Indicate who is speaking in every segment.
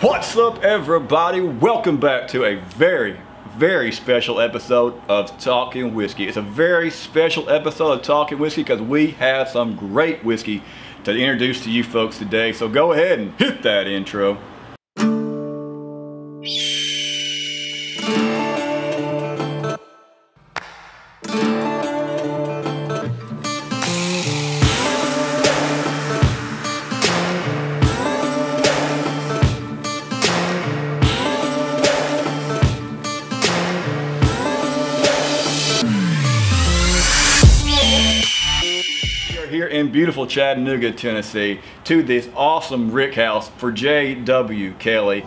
Speaker 1: What's up, everybody? Welcome back to a very special episode of Talking Whiskey. It's a very special episode of Talking Whiskey because we have some great whiskey to introduce to you folks today. So go ahead and hit that intro. Here in beautiful Chattanooga, Tennessee, to this awesome rick house for J.W.Kelly.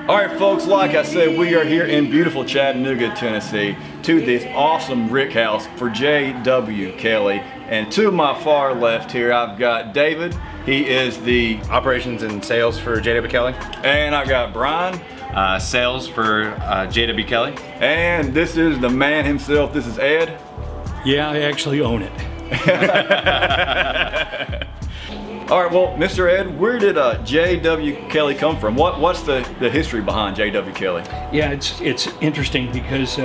Speaker 1: Alright folks, like I said, we are here in beautiful Chattanooga, Tennessee, to this awesome rick house for J.W.Kelly. And to my far left here, I've got David. He is the
Speaker 2: operations and sales for J.W.Kelly.
Speaker 1: And I've got Brian.
Speaker 2: Sales for J.W.Kelly.
Speaker 1: And this is the man himself. This is Ed.
Speaker 3: Yeah, I actually own it.
Speaker 1: All right, well, Mr. Ed, where did J.W.Kelly come from? What's the history behind J.W.Kelly?
Speaker 3: Yeah, it's interesting because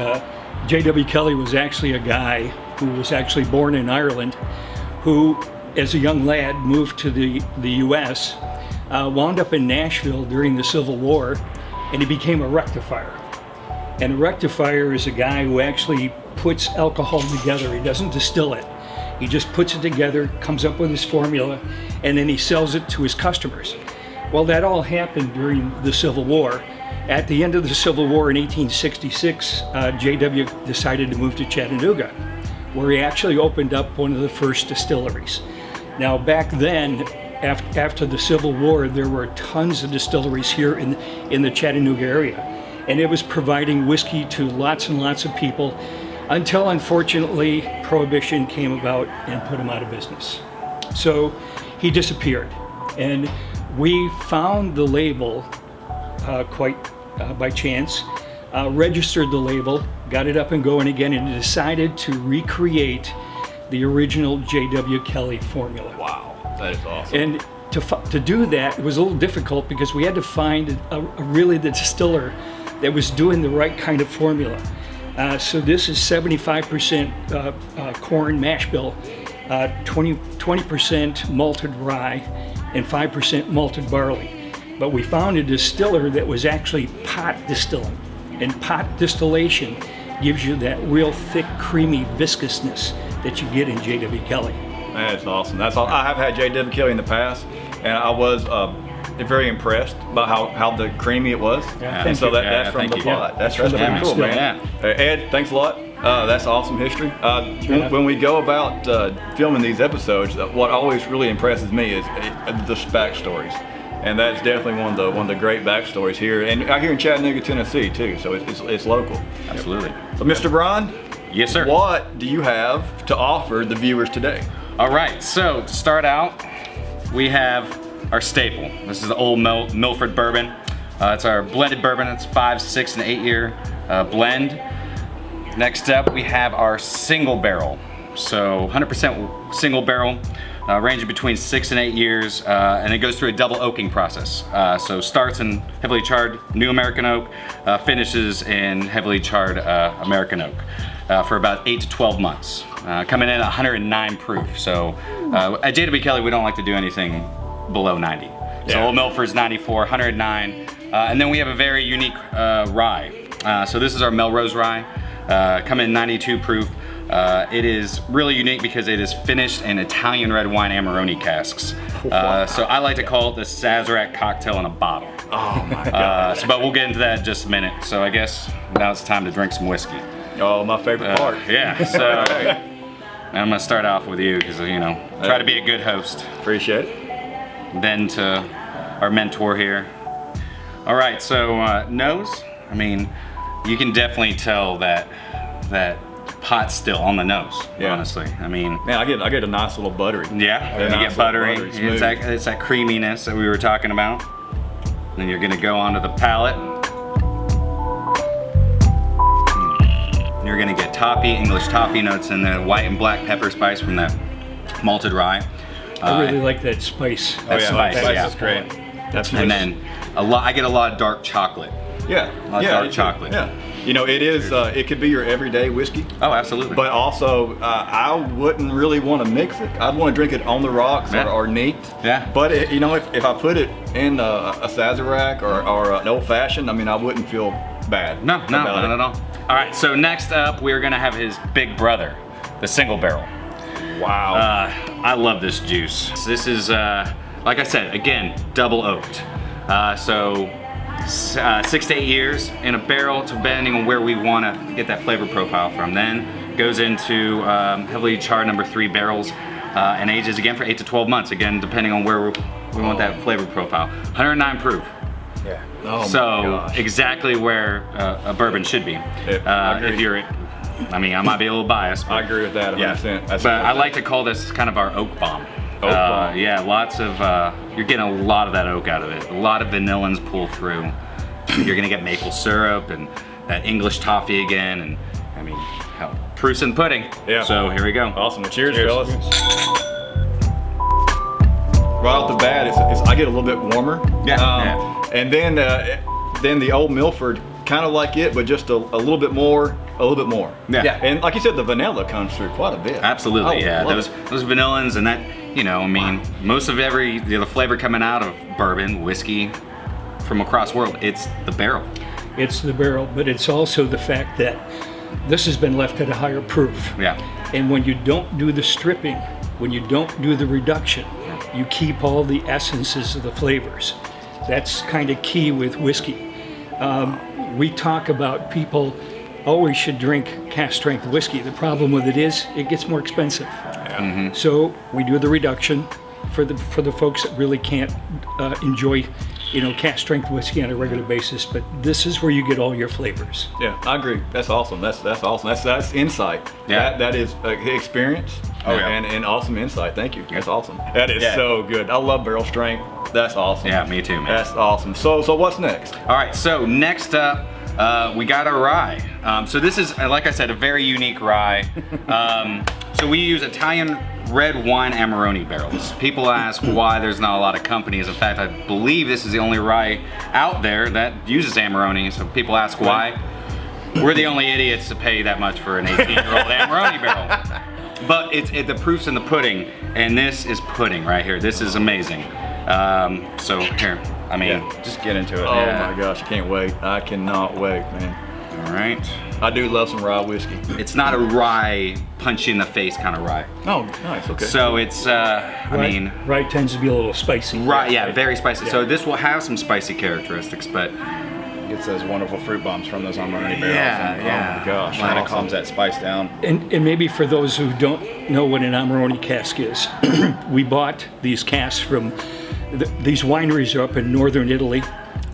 Speaker 3: J.W.Kelly was actually a guy who was actually born in Ireland, who, as a young lad, moved to the U.S., wound up in Nashville during the Civil War, and he became a rectifier. And a rectifier is a guy who actually puts alcohol together. He doesn't distill it. He just puts it together, comes up with his formula, and then he sells it to his customers. Well, that all happened during the Civil War. At the end of the Civil War in 1866, J.W. decided to move to Chattanooga, where he actually opened up one of the first distilleries. Now, back then, after the Civil War, there were tons of distilleries here in the Chattanooga area, and it was providing whiskey to lots and lots of people, until unfortunately Prohibition came about and put him out of business. So he disappeared, and we found the label quite by chance, registered the label, got it up and going again, and decided to recreate the original J.W.Kelly formula.
Speaker 1: Wow, that is awesome.
Speaker 3: And to do that, it was a little difficult because we had to find really the distiller that was doing the right kind of formula. So this is 75% corn mash bill, 20% malted rye, and 5% malted barley. But we found a distiller that was actually pot distilling. And pot distillation gives you that real thick, creamy viscousness that you get in J.W.Kelly.
Speaker 1: That's awesome. That's all. I have had J.W.Kelly in the past, and I was very impressed by how the creamy it was.
Speaker 3: Yeah,
Speaker 1: And so
Speaker 3: thank you.
Speaker 1: that's from the pot. That's
Speaker 3: from the
Speaker 1: pretty
Speaker 3: pot
Speaker 1: cool,
Speaker 3: still.
Speaker 1: man. Ed, thanks a lot. That's awesome history. When we go about filming these episodes, what always really impresses me is the backstories. And that's definitely one of the great backstories here, and out here in Chattanooga, Tennessee too. So it's local.
Speaker 2: Absolutely.
Speaker 1: So, Mr. Brian,
Speaker 2: Yes, sir.
Speaker 1: what do you have to offer the viewers today?
Speaker 2: All right, so to start out, we have our staple. This is the Old Milford bourbon. It's our blended bourbon. It's 5, 6, and 8 year blend. Next up, we have our single barrel. So 100% single barrel, ranging between 6 and 8 years, and it goes through a double oaking process. So starts in heavily charred new American oak, finishes in heavily charred American oak for about 8 to 12 months. Coming in at 109 proof. So at J.W.Kelly, we don't like to do anything below 90. So Old Milford's 94, 109, and then we have a very unique rye. So this is our Melrose rye, coming in 92 proof. It is really unique because it is finished in Italian red wine Amarone casks. So I like to call it the Sazerac cocktail in a bottle.
Speaker 1: Oh my God.
Speaker 2: But we'll get into that in just a minute. So I guess now it's time to drink some whiskey.
Speaker 1: Oh, my favorite part.
Speaker 2: Yeah, so I'm gonna start off with you because, you know, try to be a good host.
Speaker 1: Appreciate it.
Speaker 2: Then to our mentor here. All right, so nose, I mean, you can definitely tell that pot's still on the nose, honestly. I mean,
Speaker 1: man, I get a nice little buttery.
Speaker 2: Yeah,
Speaker 1: You
Speaker 2: get buttery. It's that creaminess that we were talking about. Then you're gonna go onto the palate. You're gonna get toffee, English toffee notes in there, white and black pepper spice from that malted rye.
Speaker 3: I really like that spice.
Speaker 2: That spice,
Speaker 1: Spice is great. That's nice.
Speaker 2: And then I get a lot of dark chocolate.
Speaker 1: Yeah,
Speaker 2: dark chocolate.
Speaker 1: Yeah, you know, it is. It could be your everyday whiskey.
Speaker 2: Oh, absolutely.
Speaker 1: But also, I wouldn't really want to mix it. I'd want to drink it on the rocks or neat.
Speaker 2: Yeah.
Speaker 1: But you know, if I put it in a Sazerac or an old fashioned, I mean, I wouldn't feel bad.
Speaker 2: No, not at all. All right, so next up, we're gonna have his big brother, the single barrel.
Speaker 1: Wow.
Speaker 2: I love this juice. This is, like I said, again, double oaked. So 6 to 8 years in a barrel, depending on where we want to get that flavor profile from. Then goes into heavily charred number 3 barrels and ages again for 8 to 12 months. Again, depending on where we want that flavor profile. 109 proof.
Speaker 1: Yeah. Oh
Speaker 2: so
Speaker 1: my gosh.
Speaker 2: exactly where a bourbon should be. If you're, I mean, I might be a little biased. But,
Speaker 1: I agree with that 100%.
Speaker 2: But I like to call this kind of our oak bomb.
Speaker 1: Oak bomb.
Speaker 2: Yeah, lots of, you're getting a lot of that oak out of it. A lot of vanillins pull through. You're gonna get maple syrup and that English toffee again. And I mean, hell, proof's in pudding.
Speaker 1: Yeah.
Speaker 2: So here we go.
Speaker 1: Awesome. Well, cheers, fellas. Right off the bat, I get a little bit warmer.
Speaker 2: Yeah.
Speaker 1: And then the Old Milford, kind of like it, but just a little bit more.
Speaker 2: Yeah.
Speaker 1: And like you said, the vanilla comes through quite a bit.
Speaker 2: Absolutely, yeah.
Speaker 1: Those
Speaker 2: vanillins and that, you know, I mean, most of the flavor coming out of bourbon, whiskey, from across the world, it's the barrel.
Speaker 3: It's the barrel, but it's also the fact that this has been left at a higher proof.
Speaker 2: Yeah.
Speaker 3: And when you don't do the stripping, when you don't do the reduction, you keep all the essences of the flavors. That's kind of key with whiskey. We talk about people always should drink cask strength whiskey. The problem with it is it gets more expensive.
Speaker 2: Yeah.
Speaker 3: So we do the reduction for the folks that really can't enjoy, you know, cask strength whiskey on a regular basis. But this is where you get all your flavors.
Speaker 1: Yeah, I agree. That's awesome. That's awesome. That's insight.
Speaker 2: Yeah.
Speaker 1: That is experience.
Speaker 2: Oh, yeah.
Speaker 1: And awesome insight. Thank you. That's awesome. That is so good. I love barrel strength. That's awesome.
Speaker 2: Yeah, me too, man.
Speaker 1: That's awesome. So what's next?
Speaker 2: All right, so next up, we got our rye. So this is, like I said, a very unique rye. So we use Italian red wine Amarone barrels. People ask why there's not a lot of companies. In fact, I believe this is the only rye out there that uses Amarone. So people ask why. We're the only idiots to pay that much for an 18-year-old Amarone barrel. But the proof's in the pudding, and this is pudding right here. This is amazing. So here, I mean,
Speaker 1: just get into it. Oh my gosh, I can't wait. I cannot wait, man.
Speaker 2: All right.
Speaker 1: I do love some rye whiskey.
Speaker 2: It's not a rye, punch you in the face kind of rye.
Speaker 1: Oh, nice, okay.
Speaker 2: So it's, I mean...
Speaker 3: Rye tends to be a little spicy.
Speaker 2: Rye, yeah, very spicy. Yeah. So this will have some spicy characteristics, but...
Speaker 4: Gets those wonderful fruit bumps from those Amarone barrels.
Speaker 2: Yeah,
Speaker 4: and,
Speaker 2: yeah.
Speaker 1: Oh my gosh.
Speaker 4: Kind of calms that spice down.
Speaker 3: And maybe for those who don't know what an Amarone cask is, we bought these casks from, these wineries are up in northern Italy,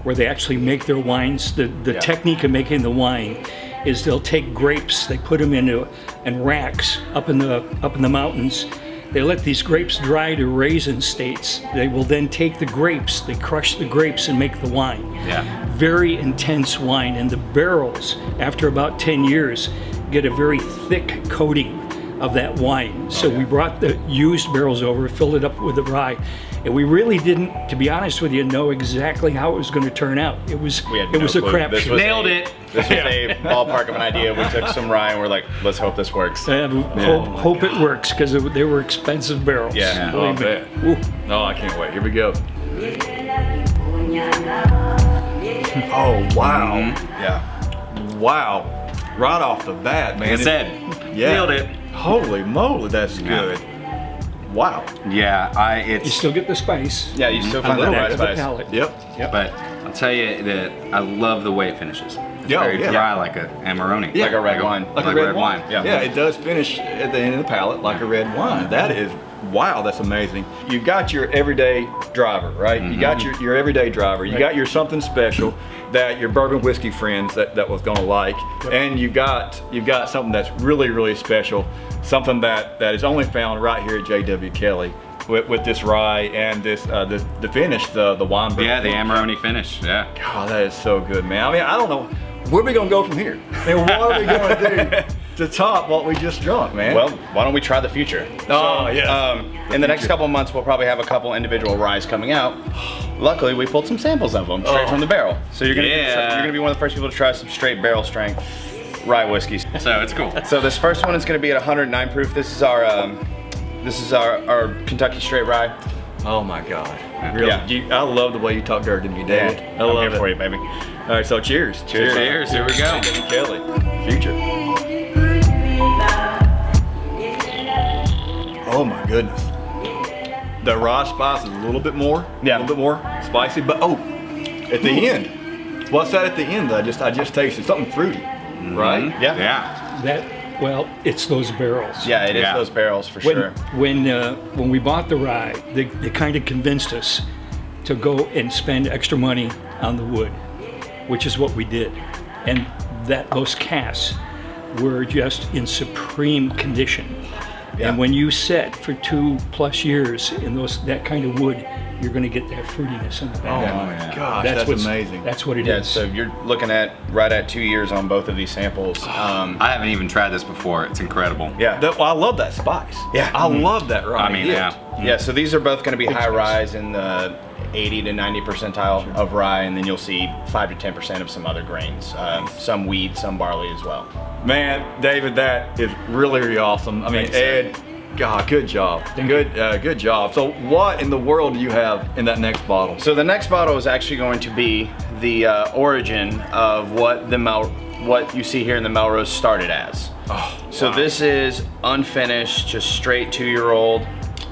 Speaker 3: where they actually make their wines. The technique of making the wine is they'll take grapes, they put them in racks up in the mountains. They let these grapes dry to raisin states. They will then take the grapes, they crush the grapes and make the wine.
Speaker 2: Yeah.
Speaker 3: Very intense wine, and the barrels, after about 10 years, get a very thick coating of that wine. So we brought the used barrels over, filled it up with the rye, and we really didn't, to be honest with you, know exactly how it was going to turn out. It was a crapshoot.
Speaker 2: Nailed it.
Speaker 4: This was a ballpark of an idea. We took some rye and we're like, let's hope this works.
Speaker 3: Hope it works, because they were expensive barrels.
Speaker 4: Yeah.
Speaker 1: Oh, man. No, I can't wait. Here we go. Oh, wow.
Speaker 4: Yeah.
Speaker 1: Wow. Right off the bat, man.
Speaker 2: Like I said, nailed it.
Speaker 1: Holy moly, that's good. Wow.
Speaker 2: Yeah,
Speaker 3: You still get the spice.
Speaker 4: Yeah, you still find that right spice.
Speaker 3: Palate.
Speaker 1: Yep.
Speaker 2: But I'll tell you that I love the way it finishes. It's very dry, like a Amarone.
Speaker 1: Yeah,
Speaker 4: like a red wine.
Speaker 1: Like a red wine.
Speaker 4: Yeah.
Speaker 1: Yeah, it does finish at the end of the palate like a red wine. That is, wow, that's amazing. You've got your everyday driver, right? You got your everyday driver. You got your something special that your bourbon whiskey friends that was gonna like. And you've got something that's really, really special. Something that is only found right here at J.W.Kelly with this rye and this the finish, the wine.
Speaker 2: Yeah, the Amarone finish, yeah.
Speaker 1: God, that is so good, man. I mean, I don't know, where are we gonna go from here? I mean, what are we gonna do to top what we just drunk, man?
Speaker 4: Well, why don't we try the future? In the next couple of months, we'll probably have a couple individual ryes coming out. Luckily, we pulled some samples of them straight from the barrel. So you're gonna be one of the first people to try some straight barrel strength rye whiskeys.
Speaker 2: So it's cool.
Speaker 4: So this first one is gonna be at 109 proof. This is our Kentucky straight rye.
Speaker 1: Oh my God. Really?
Speaker 4: Yeah.
Speaker 1: I love the way you talk dirty to me, David.
Speaker 4: Yeah,
Speaker 1: I love
Speaker 4: I'm here
Speaker 1: it.
Speaker 4: for you, baby.
Speaker 1: All right, so cheers.
Speaker 2: Cheers, here we go.
Speaker 1: Kelly, future. Oh my goodness. The rye spice is a little bit more, a little bit more spicy, but at the end, what's that at the end that I just tasted? Something fruity, right?
Speaker 2: Yeah.
Speaker 3: Well, it's those barrels.
Speaker 4: Yeah, it is those barrels for sure.
Speaker 3: When we bought the rye, they kind of convinced us to go and spend extra money on the wood, which is what we did. And those casks were just in supreme condition.
Speaker 4: Yeah.
Speaker 3: And when you set for 2+ years in that kind of wood, you're going to get that fruitiness in the back.
Speaker 1: Oh my gosh, that's amazing.
Speaker 3: That's what it is.
Speaker 4: So you're looking at right at 2 years on both of these samples.
Speaker 2: I haven't even tried this before. It's incredible.
Speaker 4: Yeah.
Speaker 1: I love that spice.
Speaker 4: Yeah.
Speaker 1: I love that rye.
Speaker 2: I mean,
Speaker 4: Yeah, so these are both going to be high ryes in the 80 to 90 percentile of rye, and then you'll see 5 to 10% of some other grains, some wheat, some barley as well.
Speaker 1: Man, David, that is really, really awesome. I mean, Ed, God, good job. Good job. So what in the world do you have in that next bottle?
Speaker 4: So the next bottle is actually going to be the origin of what you see here in the Melrose started as. So this is unfinished, just straight 2-year-old,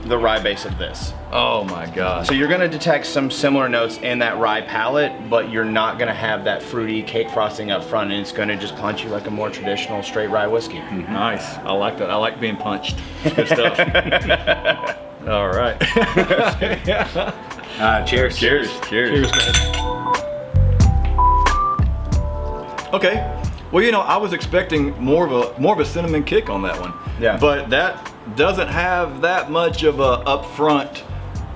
Speaker 4: the rye base of this.
Speaker 1: Oh my gosh.
Speaker 4: So you're gonna detect some similar notes in that rye palate, but you're not gonna have that fruity cake frosting up front, and it's gonna just punch you like a more traditional straight rye whiskey.
Speaker 1: Nice, I like that. I like being punched. Good stuff. All right.
Speaker 2: Cheers.
Speaker 1: Cheers.
Speaker 3: Cheers, guys.
Speaker 1: Okay. Well, you know, I was expecting more of a cinnamon kick on that one.
Speaker 4: Yeah.
Speaker 1: But that doesn't have that much of a upfront,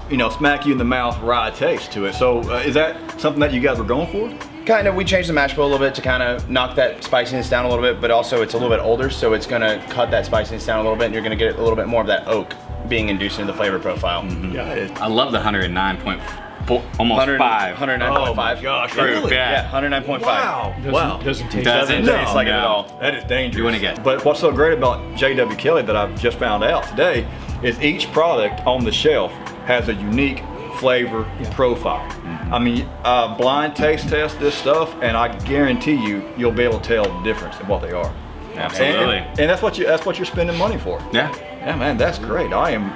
Speaker 1: you know, smack you in the mouth rye taste to it. So is that something that you guys were going for?
Speaker 4: Kind of, we changed the mash bill a little bit to kind of knock that spiciness down a little bit, but also it's a little bit older, so it's gonna cut that spiciness down a little bit, and you're gonna get a little bit more of that oak being induced into the flavor profile.
Speaker 1: Yeah.
Speaker 2: I love the 109.4, almost 5.
Speaker 4: 109.5.
Speaker 1: Oh my gosh,
Speaker 2: Proof,
Speaker 1: really?
Speaker 2: yeah.
Speaker 4: 109.5.
Speaker 1: Wow.
Speaker 3: Doesn't taste
Speaker 4: Doesn't taste like it at all.
Speaker 1: That is dangerous.
Speaker 2: You wanna get-
Speaker 1: But what's so great about J.W.Kelly that I've just found out today is each product on the shelf has a unique flavor profile. I mean, blind taste test this stuff, and I guarantee you'll be able to tell the difference in what they are.
Speaker 2: Absolutely.
Speaker 1: And that's what you're spending money for.
Speaker 2: Yeah.
Speaker 1: Yeah, man, that's great. I am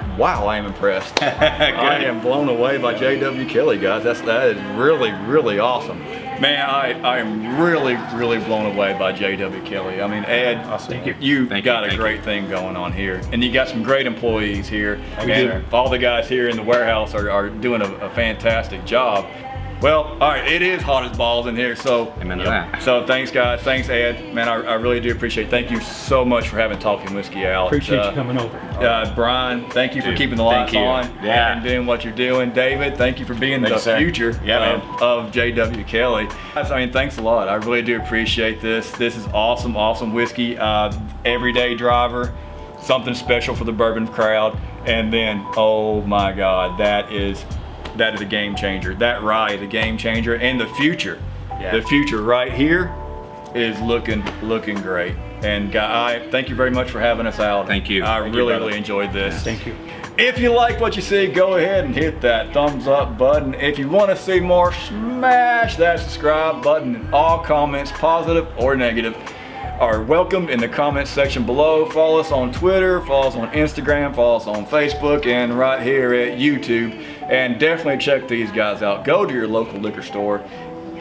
Speaker 1: impressed. I am blown away by J.W.Kelly, guys. That is really, really awesome. Man, I am really, really blown away by J.W.Kelly. I mean, Ed, you got a great thing going on here. And you got some great employees here. And all the guys here in the warehouse are doing a fantastic job. Well, all right, it is hot as balls in here, so
Speaker 2: amen to that.
Speaker 1: So thanks, guys. Thanks, Ed. Man, I really do appreciate it. Thank you so much for having Talking Whiskey out.
Speaker 3: Appreciate you coming over.
Speaker 1: Brian, thank you for keeping the lights on and doing what you're doing. David, thank you for being the future of J.W.Kelly. I mean, thanks a lot. I really do appreciate this. This is awesome, awesome whiskey. Everyday driver, something special for the bourbon crowd. And then, oh my God, that is a game changer. That rye is a game changer, and the future right here is looking great. And I thank you very much for having us out.
Speaker 2: Thank you.
Speaker 1: I really enjoyed this.
Speaker 3: Thank you.
Speaker 1: If you like what you see, go ahead and hit that thumbs up button. If you want to see more, smash that subscribe button. And all comments, positive or negative, are welcome in the comments section below. Follow us on Twitter, follow us on Instagram, follow us on Facebook, and right here at YouTube. And definitely check these guys out. Go to your local liquor store,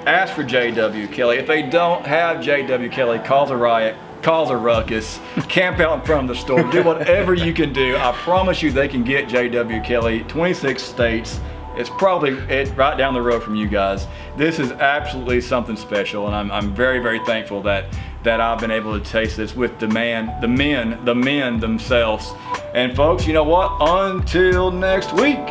Speaker 1: ask for J.W.Kelly. If they don't have J.W.Kelly, cause a riot, cause a ruckus, camp out in front of the store, do whatever you can do. I promise you they can get J.W.Kelly, 26 states. It's probably right down the road from you guys. This is absolutely something special, and I'm very, very thankful that I've been able to taste this with the men themselves. And folks, you know what? Until next week.